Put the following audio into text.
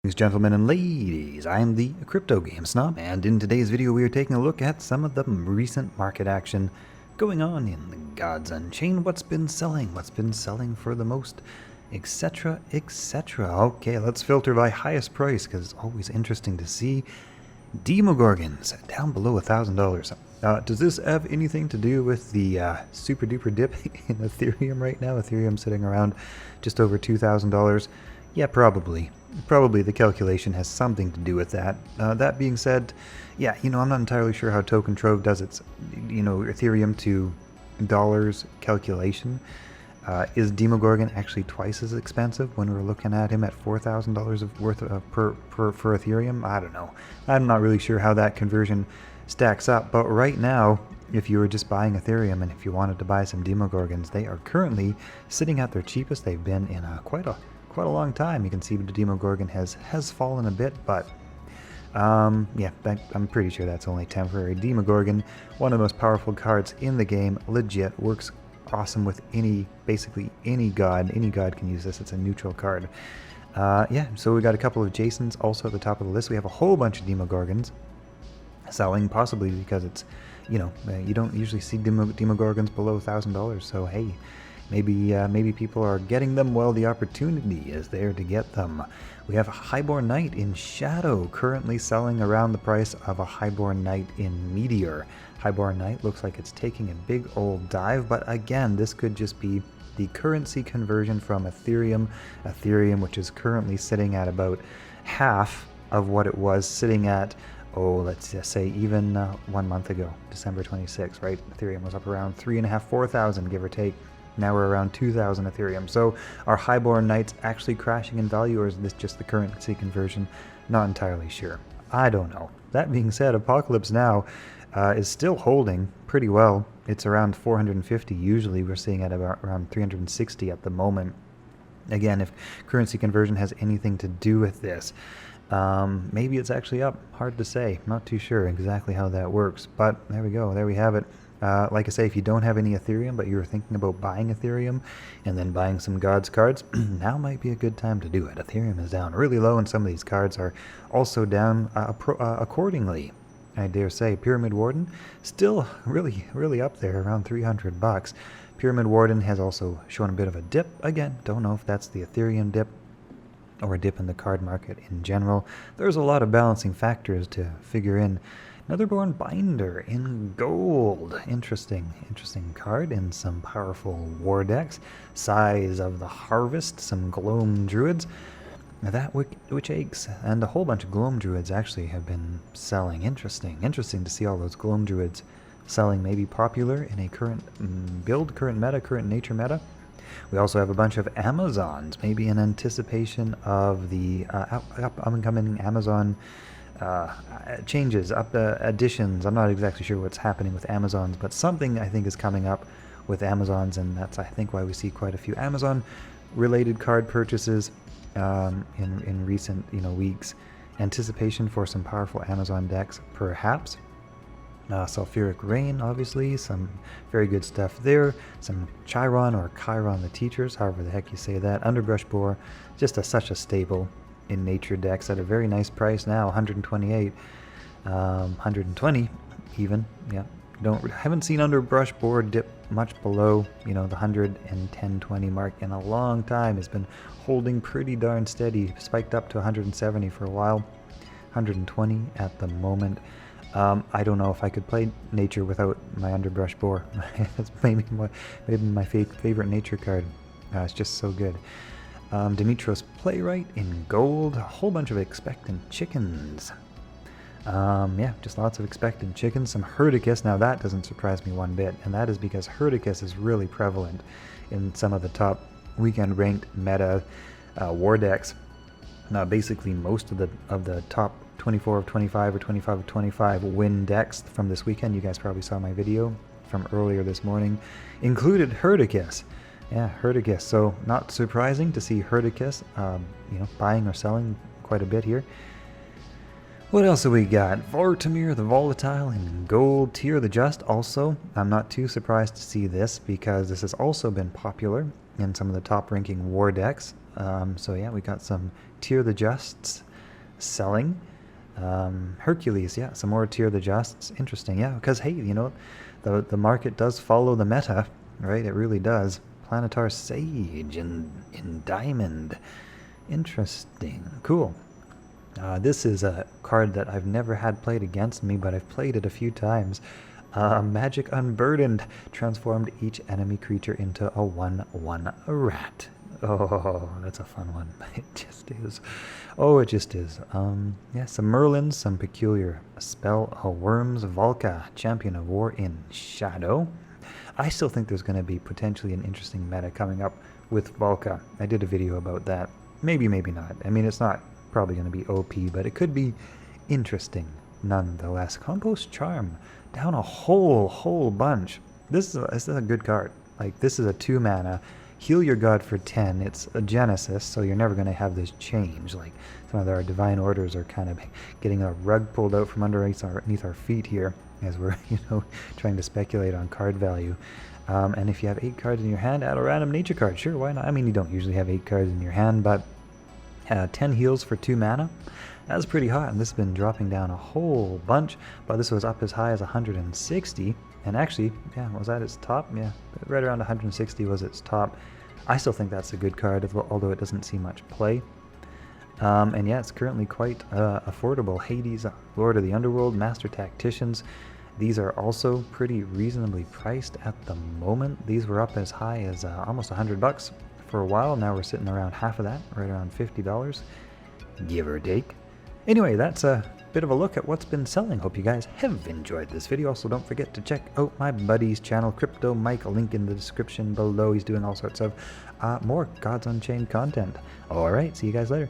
Gentlemen and ladies, I am the Crypto Game Snob, and in today's video we are taking a look at some of the recent market action going on in the gods Unchained, what's been selling for the most, etc, etc. Okay, let's filter by highest price, because it's always interesting to see Demogorgons down below $1,000. Does this have anything to do with the super duper dip in Ethereum right now? Ethereum sitting around just over $2,000. Yeah, probably. Probably the calculation has something to do with that. That being said, yeah, I'm not entirely sure how Token Trove does its, Ethereum to dollars calculation. Is Demogorgon actually twice as expensive when we're looking at him at $4,000 of worth per Ethereum? I don't know. I'm not really sure how that conversion stacks up, but right now, if you were just buying Ethereum and if you wanted to buy some Demogorgons, they are currently sitting at their cheapest they've been in quite a long time. You can see the Demogorgon has fallen a bit, but yeah, I'm pretty sure that's only temporary. Demogorgon, one of the most powerful cards in the game, legit, works awesome with basically any god. Any god can use this. It's a neutral card. Yeah, so we got a couple of Jasons also at the top of the list. We have a whole bunch of Demogorgons selling, possibly because it's, you don't usually see Demogorgons below $1,000, so hey, maybe people are getting them while the opportunity is there to get them. We have a Highborn Knight in Shadow, currently selling around the price of a Highborn Knight in Meteor. Highborn Knight looks like it's taking a big old dive, but again, this could just be the currency conversion from Ethereum, which is currently sitting at about half of what it was sitting at, let's just say even 1 month ago, December 26th, right? Ethereum was up around 3,500, 4,000, give or take. Now we're around 2,000 Ethereum. So are Highborn Knights actually crashing in value, or is this just the currency conversion? Not entirely sure. I don't know. That being said, Apocalypse Now is still holding pretty well. It's around 450. Usually we're seeing at about around 360 at the moment. Again, if currency conversion has anything to do with this, maybe it's actually up. Hard to say. Not too sure exactly how that works. But there we go. There we have it. Like I say, if you don't have any Ethereum, but you're thinking about buying Ethereum and then buying some Gods cards, now might be a good time to do it. Ethereum is down really low, and some of these cards are also down accordingly. I dare say. Pyramid Warden, still really up there, around $300. Pyramid Warden has also shown a bit of a dip. Again, don't know if that's the Ethereum dip or a dip in the card market in general. There's a lot of balancing factors to figure in. Netherborn Binder in gold. Interesting card in some powerful war decks. Size of the Harvest, some Gloam Druids. That which aches, and a whole bunch of Gloam Druids actually have been selling. Interesting to see all those Gloam Druids selling, maybe popular in a current build, current meta, current nature meta. We also have a bunch of Amazons, maybe in anticipation of the upcoming Amazon changes, additions. I'm not exactly sure what's happening with Amazons, but something I think is coming up with Amazons, and that's I think why we see quite a few Amazon related card purchases in recent weeks. Anticipation for some powerful Amazon decks, perhaps. Sulfuric Rain, obviously, some very good stuff there. Some Chiron or Chiron the Teachers, however the heck you say that. Underbrush Boar, just such a staple in nature decks at a very nice price now, 128, 120 even. Yeah, haven't seen Underbrush Boar dip much below the 110-20 mark in a long time. It's been holding pretty darn steady, spiked up to 170 for a while, 120 at the moment. I don't know if I could play nature without my Underbrush Boar. That's maybe my favorite nature card. It's just so good. Dimitros Playwright in gold, a whole bunch of expectant chickens. Yeah, just lots of expectant chickens. Some Herdicus. Now that doesn't surprise me one bit, and that is because Herdicus is really prevalent in some of the top weekend ranked meta war decks. Basically most of the top 24 of 25 or 25 of 25 win decks from this weekend. You guys probably saw my video from earlier this morning, included Herdicus. Yeah, Herdicus. So not surprising to see Herdicus, buying or selling quite a bit here. What else have we got? Vortimir the Volatile in gold. Tyr the Just also. I'm not too surprised to see this because this has also been popular in some of the top ranking war decks. So yeah, we got some Tyr the Justs selling. Hercules, yeah, some more Tier the Justs. Interesting, yeah, because hey, you know, the market does follow the meta, right? It really does. Planetar Sage in Diamond. Interesting. Cool. This is a card that I've never had played against me, but I've played it a few times. Magic Unburdened. Transformed each enemy creature into a 1/1 rat. Oh, that's a fun one. It just is. Oh, it just is. Yeah, some Merlins, some peculiar spell. Worms, Volca, Champion of War in Shadow. I still think there's going to be potentially an interesting meta coming up with Volca. I did a video about that. Maybe, maybe not. I mean, it's not probably going to be OP, but it could be interesting nonetheless. Compost Charm, down a whole bunch. This is a good card. Like, this is a 2 mana. Heal your god for 10. It's a Genesis, so you're never going to have this change. Like, some of our Divine Orders are kind of getting a rug pulled out from underneath our feet here as we're, you know, trying to speculate on card value. And if you have 8 cards in your hand, add a random nature card. Sure, why not? I mean, you don't usually have 8 cards in your hand, but 10 heals for 2 mana. That's pretty hot, and this has been dropping down a whole bunch, but this was up as high as 160, and actually, yeah, was that its top? Yeah, right around 160 was its top. I still think that's a good card, although it doesn't see much play. And yeah, it's currently quite affordable. Hades, Lord of the Underworld, Master Tacticians. These are also pretty reasonably priced at the moment. These were up as high as almost $100 for a while. Now we're sitting around half of that, right around $50, give or take. Anyway, that's a bit of a look at what's been selling. Hope you guys have enjoyed this video. Also, don't forget to check out my buddy's channel, Crypto Mike, link in the description below. He's doing all sorts of more Gods Unchained content. Alright, see you guys later.